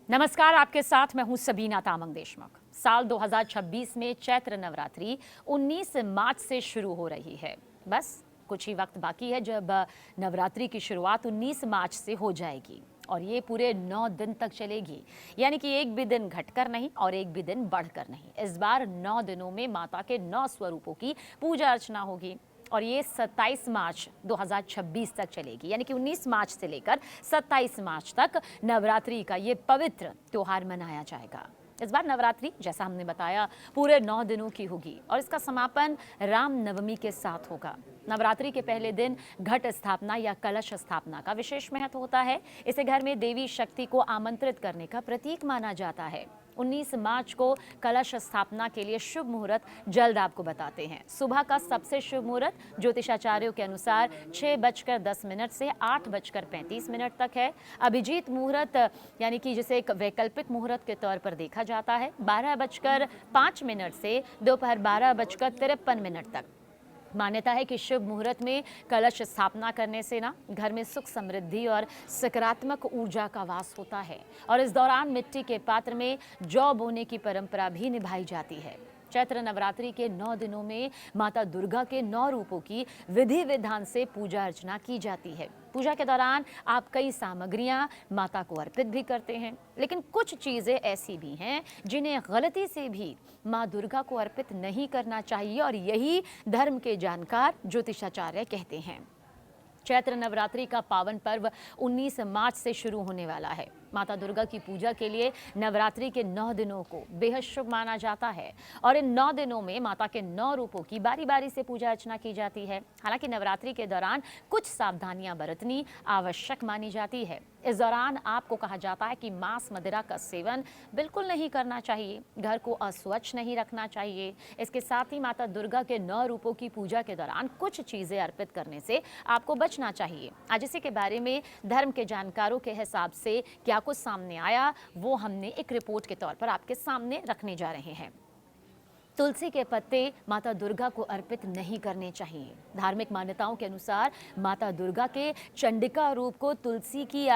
नमस्कार, आपके साथ मैं हूं सबीना तामंग देशमुख। साल 2026 में चैत्र नवरात्रि 19 मार्च से शुरू हो रही है। बस कुछ ही वक्त बाकी है जब नवरात्रि की शुरुआत 19 मार्च से हो जाएगी और ये पूरे 9 दिन तक चलेगी। यानी कि एक भी दिन घटकर नहीं और एक भी दिन बढ़कर नहीं। इस बार 9 दिनों में माता के 9 स्वरूपों की पूजा अर्चना होगी और ये 27 मार्च 2026 तक चलेगी। यानी कि 19 मार्च से लेकर 27 मार्च तक नवरात्रि का ये पवित्र त्योहार मनाया जाएगा। इस बार नवरात्रि, जैसा हमने बताया, पूरे 9 दिनों की होगी और इसका समापन राम नवमी के साथ होगा। नवरात्रि के पहले दिन घट स्थापना या कलश स्थापना का विशेष महत्व होता है। इसे घर में देवी शक्ति को आमंत्रित करने का प्रतीक माना जाता है। 19 मार्च को कलश स्थापना के लिए शुभ मुहूर्त जल्द आपको बताते हैं। सुबह का सबसे शुभ मुहूर्त ज्योतिषाचार्यों के अनुसार 6:10 से 8:35 तक है। अभिजीत मुहूर्त यानी कि जिसे एक वैकल्पिक मुहूर्त के तौर पर देखा जाता है, 12:05 से दोपहर 12:53 तक। मान्यता है कि शुभ मुहूर्त में कलश स्थापना करने से ना घर में सुख समृद्धि और सकारात्मक ऊर्जा का वास होता है और इस दौरान मिट्टी के पात्र में जौ बोने की परंपरा भी निभाई जाती है। चैत्र नवरात्रि के 9 दिनों में माता दुर्गा के 9 रूपों की विधि विधान से पूजा अर्चना की जाती है। पूजा के दौरान आप कई सामग्रियां माता को अर्पित भी करते हैं, लेकिन कुछ चीजें ऐसी भी हैं जिन्हें गलती से भी मां दुर्गा को अर्पित नहीं करना चाहिए और यही धर्म के जानकार ज्योतिषाचार्य कहते हैं। चैत्र नवरात्रि का पावन पर्व 19 मार्च से शुरू होने वाला है। माता दुर्गा की पूजा के लिए नवरात्रि के 9 दिनों को बेहद शुभ माना जाता है और इन 9 दिनों में माता के 9 रूपों की बारी बारी से पूजा अर्चना की जाती है। हालांकि नवरात्रि के दौरान कुछ सावधानियां बरतनी आवश्यक मानी जाती है। इस दौरान आपको कहा जाता है कि मांस मदिरा का सेवन बिल्कुल नहीं करना चाहिए, घर को अस्वच्छ नहीं रखना चाहिए। इसके साथ ही माता दुर्गा के 9 रूपों की पूजा के दौरान कुछ चीजें अर्पित करने से आपको बचना चाहिए। आज इसी के बारे में धर्म के जानकारों के हिसाब से क्या कुछ सामने आया, वो हमने एक रिपोर्ट के तौर पर आपके सामने रखने जा रहे हैं। तुलसी के पत्ते माता दुर्गा को अर्पित नहीं करने चाहिए। धार्मिक मान्यताओं के अनुसार माता दुर्गा के चंडिका रूप को तुलसी की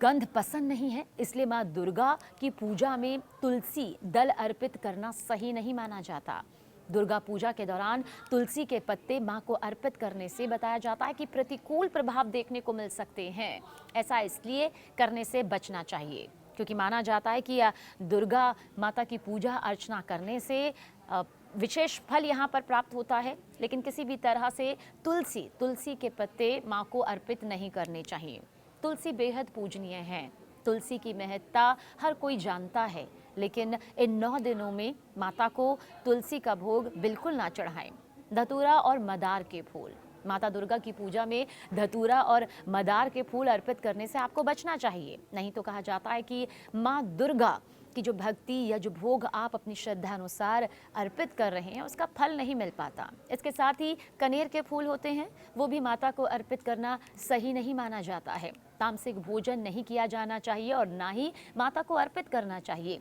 गंध पसंद नहीं है, इसलिए मां दुर्गा की पूजा में तुलसी दल अर्पित करना सही नहीं माना जाता। दुर्गा पूजा के दौरान तुलसी के पत्ते मां को अर्पित करने से बताया जाता है कि प्रतिकूल प्रभाव देखने को मिल सकते हैं। ऐसा इसलिए करने से बचना चाहिए क्योंकि माना जाता है कि दुर्गा माता की पूजा अर्चना करने से विशेष फल यहाँ पर प्राप्त होता है, लेकिन किसी भी तरह से तुलसी के पत्ते माँ को अर्पित नहीं करने चाहिए। तुलसी बेहद पूजनीय है, तुलसी की महत्ता हर कोई जानता है, लेकिन इन 9 दिनों में माता को तुलसी का भोग बिल्कुल ना चढ़ाएं। धतूरा और मदार के फूल, माता दुर्गा की पूजा में धतूरा और मदार के फूल अर्पित करने से आपको बचना चाहिए। नहीं तो कहा जाता है कि माँ दुर्गा की जो भक्ति या जो भोग आप अपनी श्रद्धा अनुसार अर्पित कर रहे हैं उसका फल नहीं मिल पाता। इसके साथ ही कनेर के फूल होते हैं, वो भी माता को अर्पित करना सही नहीं माना जाता है। तामसिक भोजन नहीं किया जाना चाहिए और ना ही माता को अर्पित करना चाहिए।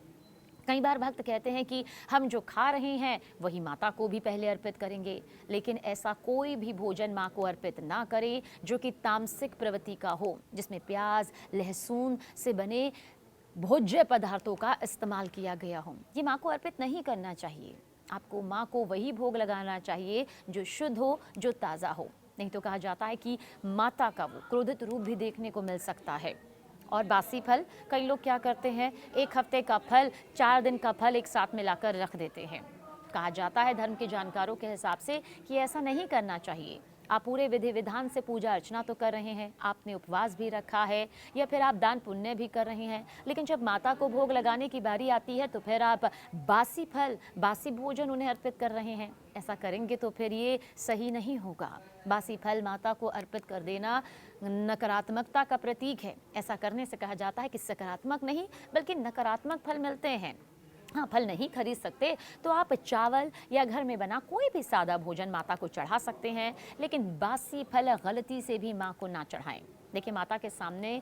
कई बार भक्त कहते हैं कि हम जो खा रहे हैं वही माता को भी पहले अर्पित करेंगे, लेकिन ऐसा कोई भी भोजन माँ को अर्पित ना करें जो कि तामसिक प्रवृत्ति का हो, जिसमें प्याज लहसुन से बने भोज्य पदार्थों का इस्तेमाल किया गया हो। ये माँ को अर्पित नहीं करना चाहिए। आपको माँ को वही भोग लगाना चाहिए जो शुद्ध हो, जो ताज़ा हो। नहीं तो कहा जाता है कि माता का वो क्रोधित रूप भी देखने को मिल सकता है। और बासी फल, कई लोग क्या करते हैं, 1 हफ्ते का फल 4 दिन का फल एक साथ मिलाकर रख देते हैं। कहा जाता है धर्म के जानकारों के हिसाब से कि ऐसा नहीं करना चाहिए। आप पूरे विधि विधान से पूजा अर्चना तो कर रहे हैं, आपने उपवास भी रखा है या फिर आप दान पुण्य भी कर रहे हैं, लेकिन जब माता को भोग लगाने की बारी आती है तो फिर आप बासी फल, बासी भोजन उन्हें अर्पित कर रहे हैं। ऐसा करेंगे तो फिर ये सही नहीं होगा। बासी फल माता को अर्पित कर देना नकारात्मकता का प्रतीक है। ऐसा करने से कहा जाता है कि सकारात्मक नहीं बल्कि नकारात्मक फल मिलते हैं। हाँ, फल नहीं खरीद सकते तो आप चावल या घर में बना कोई भी सादा भोजन माता को चढ़ा सकते हैं, लेकिन बासी फल गलती से भी माँ को ना चढ़ाएं। देखिए, माता के सामने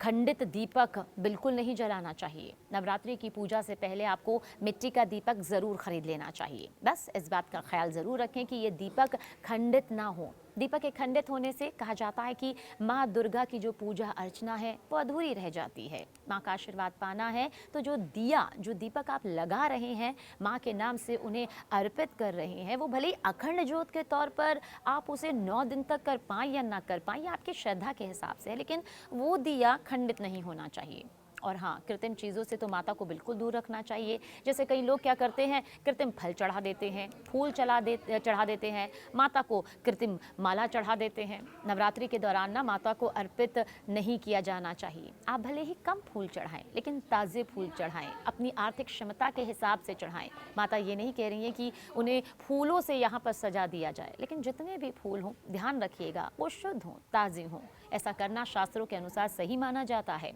खंडित दीपक बिल्कुल नहीं जलाना चाहिए। नवरात्रि की पूजा से पहले आपको मिट्टी का दीपक ज़रूर खरीद लेना चाहिए। बस इस बात का ख्याल ज़रूर रखें कि ये दीपक खंडित ना हो। दीपक के खंडित होने से कहा जाता है कि माँ दुर्गा की जो पूजा अर्चना है वो अधूरी रह जाती है। माँ का आशीर्वाद पाना है तो जो दिया, जो दीपक आप लगा रहे हैं, माँ के नाम से उन्हें अर्पित कर रहे हैं, वो भले ही अखंड ज्योत के तौर पर आप उसे 9 दिन तक कर पाएं या ना कर पाएं, ये आपकी श्रद्धा के हिसाब से है, लेकिन वो दिया खंडित नहीं होना चाहिए। और हाँ, कृत्रिम चीज़ों से तो माता को बिल्कुल दूर रखना चाहिए। जैसे कई लोग क्या करते हैं, कृत्रिम फल चढ़ा देते हैं, फूल चढ़ा देते हैं, माता को कृत्रिम माला चढ़ा देते हैं। नवरात्रि के दौरान ना माता को अर्पित नहीं किया जाना चाहिए। आप भले ही कम फूल चढ़ाएं, लेकिन ताज़े फूल चढ़ाएं, अपनी आर्थिक क्षमता के हिसाब से चढ़ाएं। माता ये नहीं कह रही है कि उन्हें फूलों से यहाँ पर सजा दिया जाए, लेकिन जितने भी फूल हों, ध्यान रखिएगा वो शुद्ध हों, ताज़े हों। ऐसा करना शास्त्रों के अनुसार सही माना जाता है।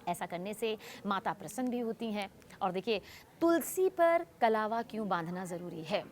ऐसा करने से माता प्रसन्न भी होती हैं। और देखिए, तुलसी पर कलावा क्यों बांधना ज़रूरी है,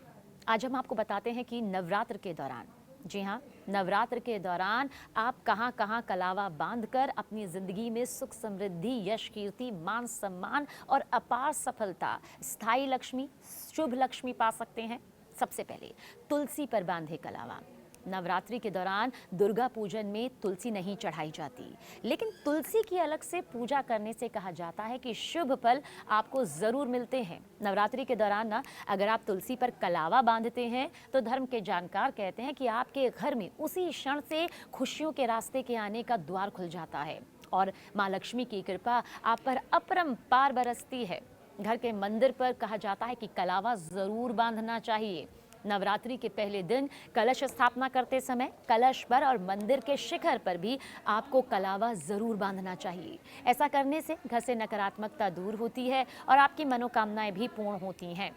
आज हम आपको बताते हैं कि नवरात्र के दौरान, जी हाँ, नवरात्र के दौरान आप कहाँ कहाँ कलावा बांधकर अपनी ज़िंदगी में सुख, समृद्धि, यश, कीर्ति, मान सम्मान और अपार सफलता, स्थायी लक्ष्मी, शुभ लक्ष्मी पा सकते हैं। सबसे पहले तुलसी पर बांधे कलावा। नवरात्रि के दौरान दुर्गा पूजन में तुलसी नहीं चढ़ाई जाती, लेकिन तुलसी की अलग से पूजा करने से कहा जाता है कि शुभ फल आपको ज़रूर मिलते हैं। नवरात्रि के दौरान ना अगर आप तुलसी पर कलावा बांधते हैं तो धर्म के जानकार कहते हैं कि आपके घर में उसी क्षण से खुशियों के रास्ते के आने का द्वार खुल जाता है और माँ लक्ष्मी की कृपा आप पर अपरंपार बरसती है। घर के मंदिर पर कहा जाता है कि कलावा ज़रूर बांधना चाहिए। नवरात्रि के पहले दिन कलश स्थापना करते समय कलश पर और मंदिर के शिखर पर भी आपको कलावा ज़रूर बांधना चाहिए। ऐसा करने से घर से नकारात्मकता दूर होती है और आपकी मनोकामनाएं भी पूर्ण होती हैं।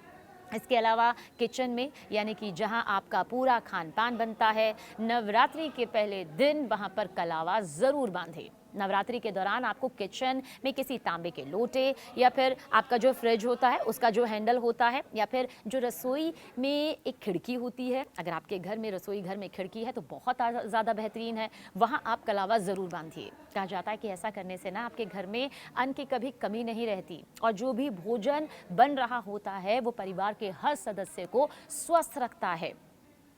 इसके अलावा किचन में, यानी कि जहां आपका पूरा खान पान बनता है, नवरात्रि के पहले दिन वहां पर कलावा ज़रूर बांधें। नवरात्रि के दौरान आपको किचन में किसी तांबे के लोटे या फिर आपका जो फ्रिज होता है उसका जो हैंडल होता है, या फिर जो रसोई में एक खिड़की होती है, अगर आपके घर में रसोई घर में खिड़की है तो बहुत ज़्यादा बेहतरीन है, वहाँ आप कलावा ज़रूर बांधिए। कहा जाता है कि ऐसा करने से ना आपके घर में अन्न की कभी कमी नहीं रहती और जो भी भोजन बन रहा होता है वो परिवार के हर सदस्य को स्वस्थ रखता है।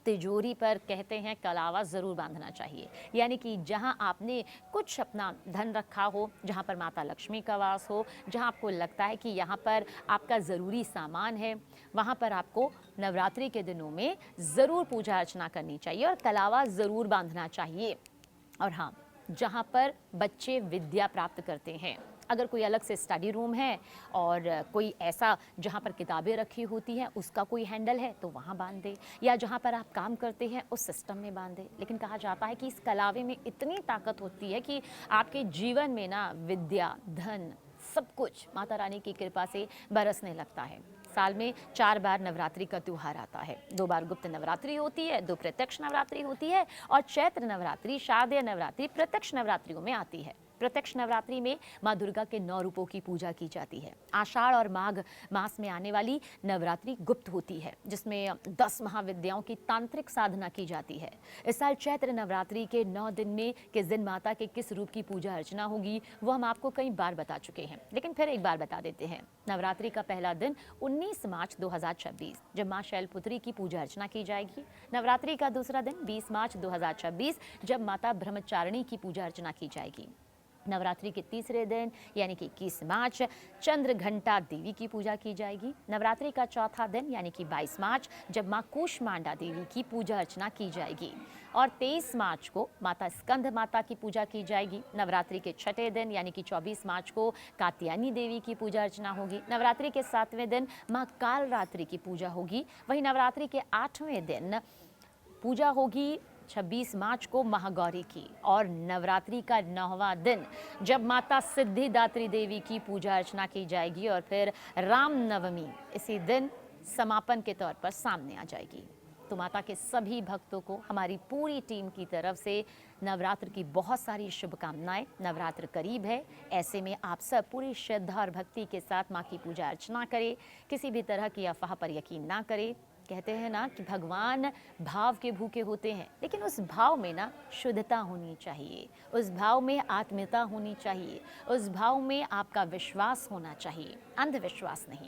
तिजोरी पर कहते हैं कलावा ज़रूर बांधना चाहिए, यानी कि जहां आपने कुछ अपना धन रखा हो, जहां पर माता लक्ष्मी का वास हो, जहां आपको लगता है कि यहां पर आपका ज़रूरी सामान है, वहां पर आपको नवरात्रि के दिनों में ज़रूर पूजा अर्चना करनी चाहिए और कलावा ज़रूर बांधना चाहिए। और हाँ, जहां पर बच्चे विद्या प्राप्त करते हैं, अगर कोई अलग से स्टडी रूम है और कोई ऐसा जहाँ पर किताबें रखी होती हैं उसका कोई हैंडल है तो वहाँ बांध दे, या जहाँ पर आप काम करते हैं उस सिस्टम में बांध दे। लेकिन कहा जाता है कि इस कलावे में इतनी ताकत होती है कि आपके जीवन में ना विद्या, धन, सब कुछ माता रानी की कृपा से बरसने लगता है। साल में 4 बार नवरात्रि का त्यौहार आता है। 2 बार गुप्त नवरात्रि होती है, 2 प्रत्यक्ष नवरात्रि होती है और चैत्र नवरात्रि, शारदीय नवरात्रि प्रत्यक्ष नवरात्रियों में आती है। प्रत्यक्ष नवरात्रि में माँ दुर्गा के 9 रूपों की पूजा की जाती है। आषाढ़ और माघ मास में आने वाली नवरात्रि गुप्त होती है, जिसमें 10 महाविद्याओं की तांत्रिक साधना की जाती है। इस साल चैत्र नवरात्रि के 9 दिन में किस दिन माता के किस रूप की पूजा अर्चना होगी वो हम आपको कई बार बता चुके हैं, लेकिन फिर एक बार बता देते हैं। नवरात्रि का पहला दिन 19 मार्च 2026 जब माँ शैलपुत्री की पूजा अर्चना की जाएगी। नवरात्रि का दूसरा दिन 20 मार्च 2026 जब माता ब्रह्मचारिणी की पूजा अर्चना की जाएगी। नवरात्रि के तीसरे दिन यानी कि 21 मार्च चंद्र घंटा देवी की पूजा की जाएगी। नवरात्रि का चौथा दिन यानी कि 22 मार्च जब माँ कूष्मांडा देवी की पूजा अर्चना की जाएगी और 23 मार्च को माता स्कंद माता की पूजा की जाएगी। नवरात्रि के छठे दिन यानी कि 24 मार्च को कात्यायनी देवी की पूजा अर्चना होगी। नवरात्रि के 7वें दिन माँ कालरात्रि की पूजा होगी। वहीं नवरात्रि के 8वें दिन पूजा होगी 26 मार्च को महागौरी की और नवरात्रि का 9वां दिन जब माता सिद्धिदात्री देवी की पूजा अर्चना की जाएगी और फिर रामनवमी इसी दिन समापन के तौर पर सामने आ जाएगी। तो माता के सभी भक्तों को हमारी पूरी टीम की तरफ से नवरात्र की बहुत सारी शुभकामनाएं। नवरात्र करीब है, ऐसे में आप सब पूरी श्रद्धा और भक्ति के साथ माँ की पूजा अर्चना करें। किसी भी तरह की अफवाह पर यकीन ना करें। कहते हैं ना कि भगवान भाव के भूखे होते हैं, लेकिन उस भाव में ना शुद्धता होनी चाहिए, उस भाव में आत्मीयता होनी चाहिए, उस भाव में आपका विश्वास होना चाहिए, अंधविश्वास नहीं।